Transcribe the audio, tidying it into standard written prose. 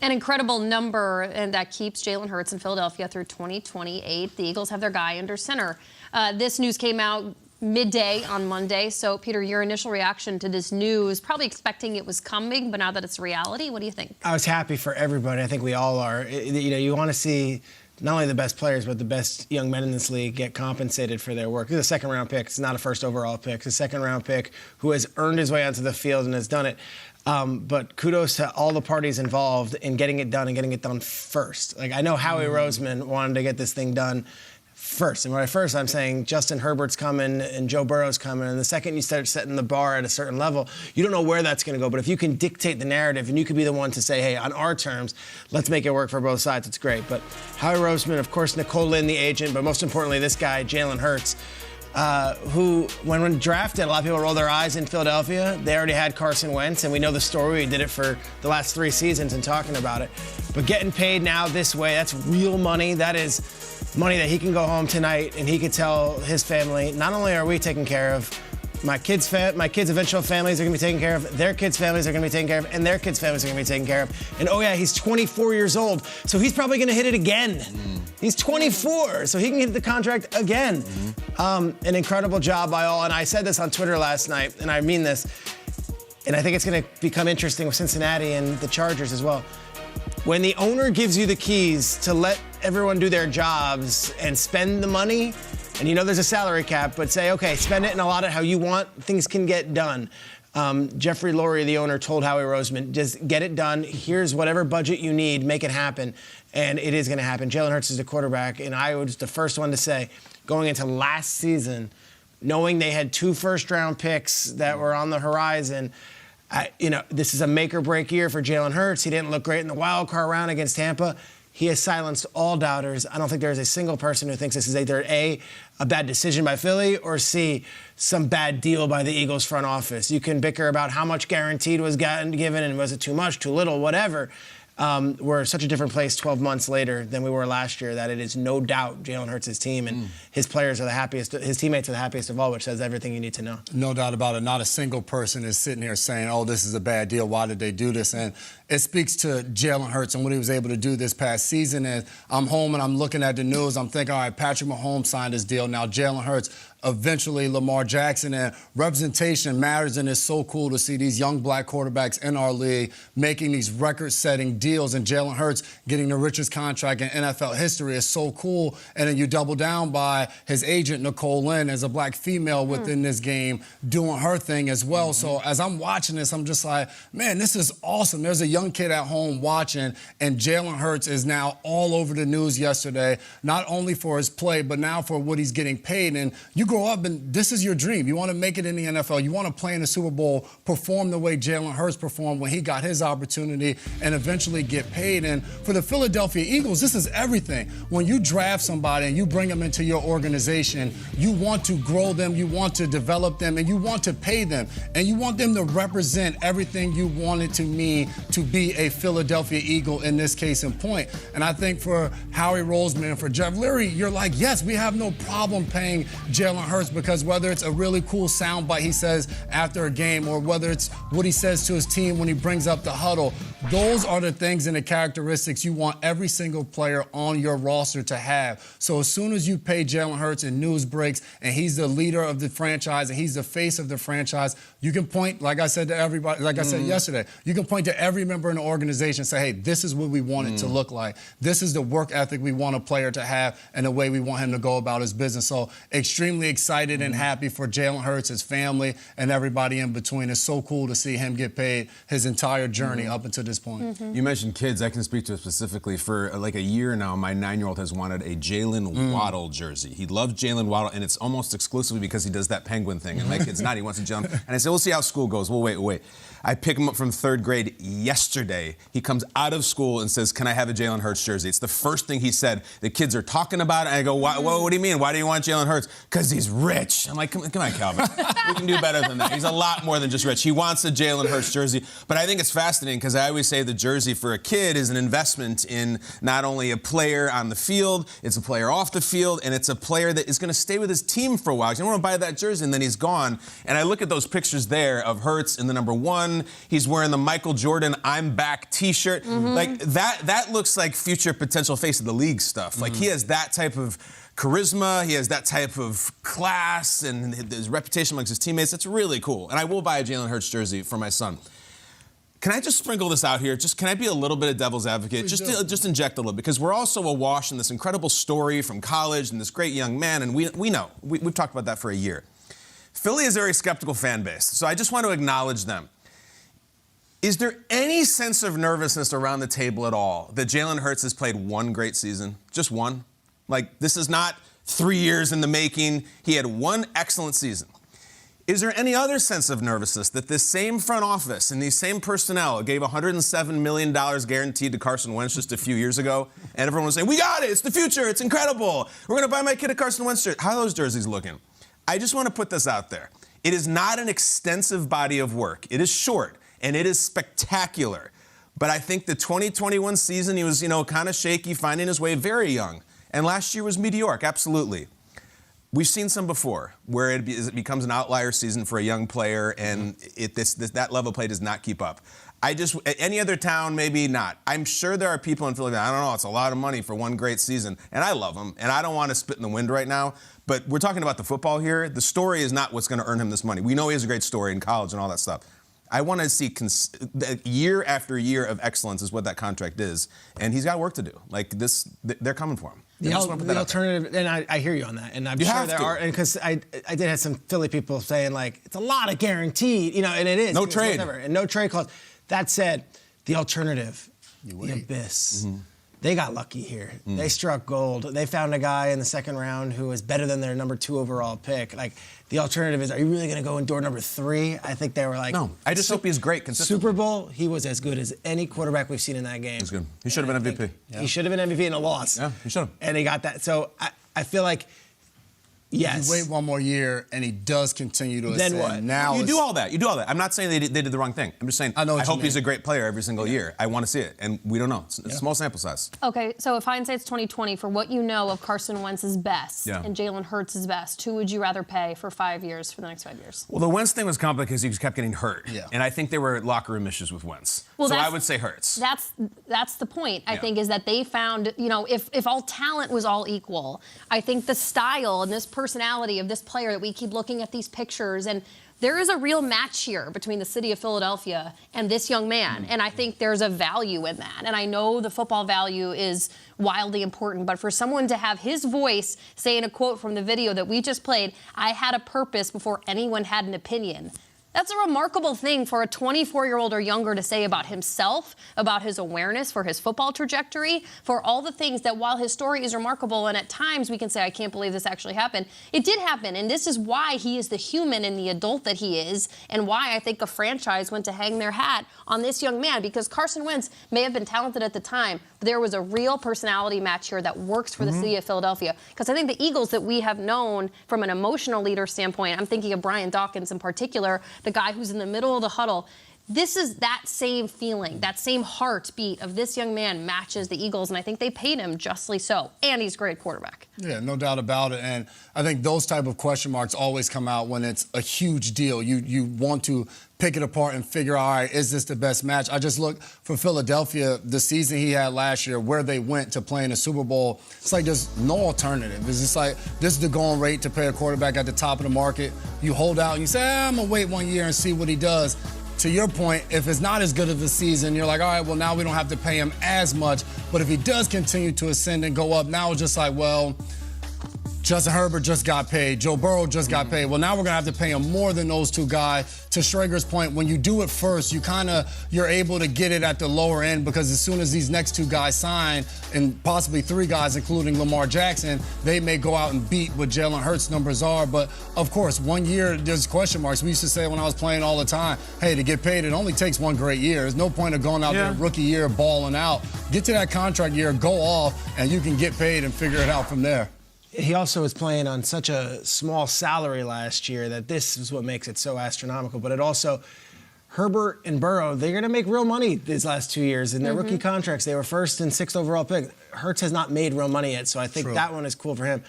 An incredible number, and that keeps Jalen Hurts in Philadelphia through 2028. The Eagles have their guy under center. This news came out midday on Monday. So, Peter, your initial reaction to this news, probably expecting it was coming, but now that it's reality, what do you think? I was happy for everybody. I think we all are. You want to see not only the best players, but the best young men in this league get compensated for their work. It's a second-round pick. It's not a first overall pick. It's a second-round pick who has earned his way onto the field and has done it. But kudos to all the parties involved in getting it done and getting it done first. Like, I know Howie Roseman wanted to get this thing done first. And I'm saying Justin Herbert's coming and Joe Burrow's coming. And the second you start setting the bar at a certain level, you don't know where that's going to go. But if you can dictate the narrative and you could be the one to say, hey, on our terms, let's make it work for both sides, it's great. But Howie Roseman, of course, Nicole Lynn, the agent, but most importantly, this guy, Jalen Hurts, who, when drafted, a lot of people roll their eyes in Philadelphia. They already had Carson Wentz, and we know the story. We did it for the last 3 seasons and talking about it. But getting paid now this way, that's real money. That is money that he can go home tonight and he could tell his family, not only are we taken care of, my kids' eventual families are going to be taken care of, their kids' families are going to be taken care of, and their kids' families are going to be taken care of. And, oh, yeah, he's 24 years old, so he's probably going to hit it again. He's 24, so he can hit the contract again. An incredible job by all. And I said this on Twitter last night, and I mean this, and I think it's going to become interesting with Cincinnati and the Chargers as well. When the owner gives you the keys to let everyone do their jobs and spend the money, and you know there's a salary cap, but say, okay, spend it and allot it how you want, things can get done. Jeffrey Lurie, the owner, told Howie Roseman, just get it done. Here's whatever budget you need, make it happen. And it is going to happen. Jalen Hurts is the quarterback, and I was the first one to say, going into last season, knowing they had 2 first-round picks that were on the horizon, this is a make-or-break year for Jalen Hurts. He didn't look great in the wild card round against Tampa. He has silenced all doubters. I don't think there's a single person who thinks this is either A, a bad decision by Philly, or C, some bad deal by the Eagles front office. You can bicker about how much guaranteed was given and was it too much, too little, whatever. We're such a different place 12 months later than we were last year that it is no doubt Jalen Hurts' team and his players are the happiest, his teammates are the happiest of all, which says everything you need to know. No doubt about it. Not a single person is sitting here saying, oh, this is a bad deal. Why did they do this? And it speaks to Jalen Hurts and what he was able to do this past season. And I'm home and I'm looking at the news. I'm thinking, all right, Patrick Mahomes signed his deal. Now Jalen Hurts, eventually Lamar Jackson, and representation matters, and it's so cool to see these young black quarterbacks in our league making these record-setting deals, and Jalen Hurts getting the richest contract in NFL history is so cool. And then you double down by his agent, Nicole Lynn, as a black female within this game, doing her thing as well. So as I'm watching this, I'm just like, man, this is awesome. There's a young kid at home watching, and Jalen Hurts is now all over the news yesterday, not only for his play, but now for what he's getting paid. And you grow up and this is your dream. You want to make it in the NFL. You want to play in the Super Bowl, perform the way Jalen Hurts performed when he got his opportunity, and eventually get paid. And for the Philadelphia Eagles, this is everything. When you draft somebody and you bring them into your organization, you want to grow them, you want to develop them, and you want to pay them. And you want them to represent everything you want it to mean to be a Philadelphia Eagle in this case in point. And I think for Howie Roseman and for Jeff Lurie, you're like, yes, we have no problem paying Jalen Hurts, because whether it's a really cool soundbite he says after a game or whether it's what he says to his team when he brings up the huddle, those are the things and the characteristics you want every single player on your roster to have. So as soon as you pay Jalen Hurts and news breaks and he's the leader of the franchise and he's the face of the franchise, you can point, like I said to everybody, like I said yesterday, you can point to every member in the organization and say, hey, this is what we want it to look like. This is the work ethic we want a player to have and the way we want him to go about his business. So extremely excited and happy for Jalen Hurts, his family, and everybody in between. It's so cool to see him get paid his entire journey up until this point. You mentioned kids. I can speak to it specifically. For like a year now, my 9-year-old has wanted a Jalen Waddle jersey. He loves Jalen Waddle, and it's almost exclusively because he does that penguin thing. And my kid's not. He wants a Jalen. And I said, we'll see how school goes. We'll wait. I pick him up from 3rd grade yesterday. He comes out of school and says, can I have a Jalen Hurts jersey? It's the first thing he said. The kids are talking about it. And I go, what do you mean? Why do you want Jalen Hurts? Because he's rich. I'm like, come on, Calvin. We can do better than that. He's a lot more than just rich. He wants a Jalen Hurts jersey. But I think it's fascinating because I always always say the jersey for a kid is an investment in not only a player on the field, it's a player off the field, and it's a player that is going to stay with his team for a while. You don't want to buy that jersey and then he's gone. And I look at those pictures there of Hurts in the number 1. He's wearing the Michael Jordan "I'm Back" T-shirt. Like that looks like future potential face of the league stuff. Like he has that type of charisma, he has that type of class, and his reputation amongst his teammates. It's really cool. And I will buy a Jalen Hurts jersey for my son. Can I just sprinkle this out here? Can I be a little bit of devil's advocate? Just inject a little, because we're also awash in this incredible story from college and this great young man, and we know. We've talked about that for a year. Philly is a very skeptical fan base, so I just want to acknowledge them. Is there any sense of nervousness around the table at all that Jalen Hurts has played one great season? Just one? Like, this is not 3 years in the making. He had one excellent season. Is there any other sense of nervousness that this same front office and these same personnel gave $107 million guaranteed to Carson Wentz just a few years ago, and everyone was saying, we got it, it's the future, it's incredible, we're going to buy my kid a Carson Wentz jersey? How are those jerseys looking? I just want to put this out there. It is not an extensive body of work. It is short, and it is spectacular. But I think the 2021 season, he was, kind of shaky, finding his way, very young. And last year was meteoric, absolutely. We've seen some before where it becomes an outlier season for a young player, and that level of play does not keep up. Any other town, maybe not. I'm sure there are people in Philadelphia, I don't know, it's a lot of money for one great season, and I love him, and I don't want to spit in the wind right now, but we're talking about the football here. The story is not what's going to earn him this money. We know he has a great story in college and all that stuff. I want to see year after year of excellence is what that contract is, and he's got work to do. Like this, they're coming for him. The alternative, and I hear you on that, and I'm sure there are, and because I did have some Philly people saying like it's a lot of guaranteed, and it is. No trade. And no trade clause. That said, the alternative, the abyss. They got lucky here. They struck gold. They found a guy in the second round who was better than their number 2 overall pick. Like, the alternative is, are you really going to go in door number 3? I think they were like... No, I just hope he's great consistently. Super Bowl, he was as good as any quarterback we've seen in that game. He's good. He should have been MVP. Yeah. He should have been MVP in a loss. Yeah, he should have. And he got that. So I feel like... Yes. If you wait one more year and he does continue to ascend. Then what? Now You do all that. I'm not saying they did the wrong thing. I'm just saying I hope he's a great player every single year. I want to see it, and we don't know. It's a small sample size. Okay, so if hindsight's 20/20, for what you know of Carson Wentz's best and Jalen Hurts' best, who would you rather pay for 5 years, for the next 5 years? Well, the Wentz thing was complicated because he just kept getting hurt. Yeah. And I think there were locker room issues with Wentz. Well, so I would say Hurts. That's the point, I think, is that they found, if all talent was all equal, I think the style and this personality of this player that we keep looking at these pictures, and there is a real match here between the city of Philadelphia and this young man, and I think there's a value in that. And I know the football value is wildly important, but for someone to have his voice say in a quote from the video that we just played, "I had a purpose before anyone had an opinion," that's a remarkable thing for a 24-year-old or younger to say about himself, about his awareness for his football trajectory, for all the things that, while his story is remarkable, and at times we can say, I can't believe this actually happened, it did happen. And this is why he is the human and the adult that he is, and why I think a franchise went to hang their hat on this young man, because Carson Wentz may have been talented at the time, but there was a real personality match here that works for the city of Philadelphia. Because I think the Eagles that we have known from an emotional leader standpoint, I'm thinking of Brian Dawkins in particular, the guy who's in the middle of the huddle. This is that same feeling, that same heartbeat of this young man matches the Eagles, and I think they paid him justly so. And he's a great quarterback. Yeah, no doubt about it. And I think those type of question marks always come out when it's a huge deal. You want to pick it apart and figure out, all right, is this the best match? I just look for Philadelphia, the season he had last year, where they went to play in the Super Bowl. It's like there's no alternative. It's just like this is the going rate to pay a quarterback at the top of the market. You hold out and you say, I'm going to wait 1 year and see what he does. To your point, if it's not as good of a season, you're like, all right, well, now we don't have to pay him as much. But if he does continue to ascend and go up, now it's just like, well, Justin Herbert just got paid. Joe Burrow just got paid. Well, now we're going to have to pay him more than those two guys. To Schrager's point, when you do it first, you're able to get it at the lower end, because as soon as these next two guys sign, and possibly 3 guys, including Lamar Jackson, they may go out and beat what Jalen Hurts' numbers are. But, of course, 1 year, there's question marks. We used to say when I was playing all the time, hey, to get paid, it only takes 1 great year. There's no point of going out there rookie year, balling out. Get to that contract year, go off, and you can get paid and figure it out from there. He also was playing on such a small salary last year that this is what makes it so astronomical. But it also, Herbert and Burrow, they're going to make real money these last 2 years in their rookie contracts. They were first and sixth overall pick. Hurts has not made real money yet, so I think that one is cool for him.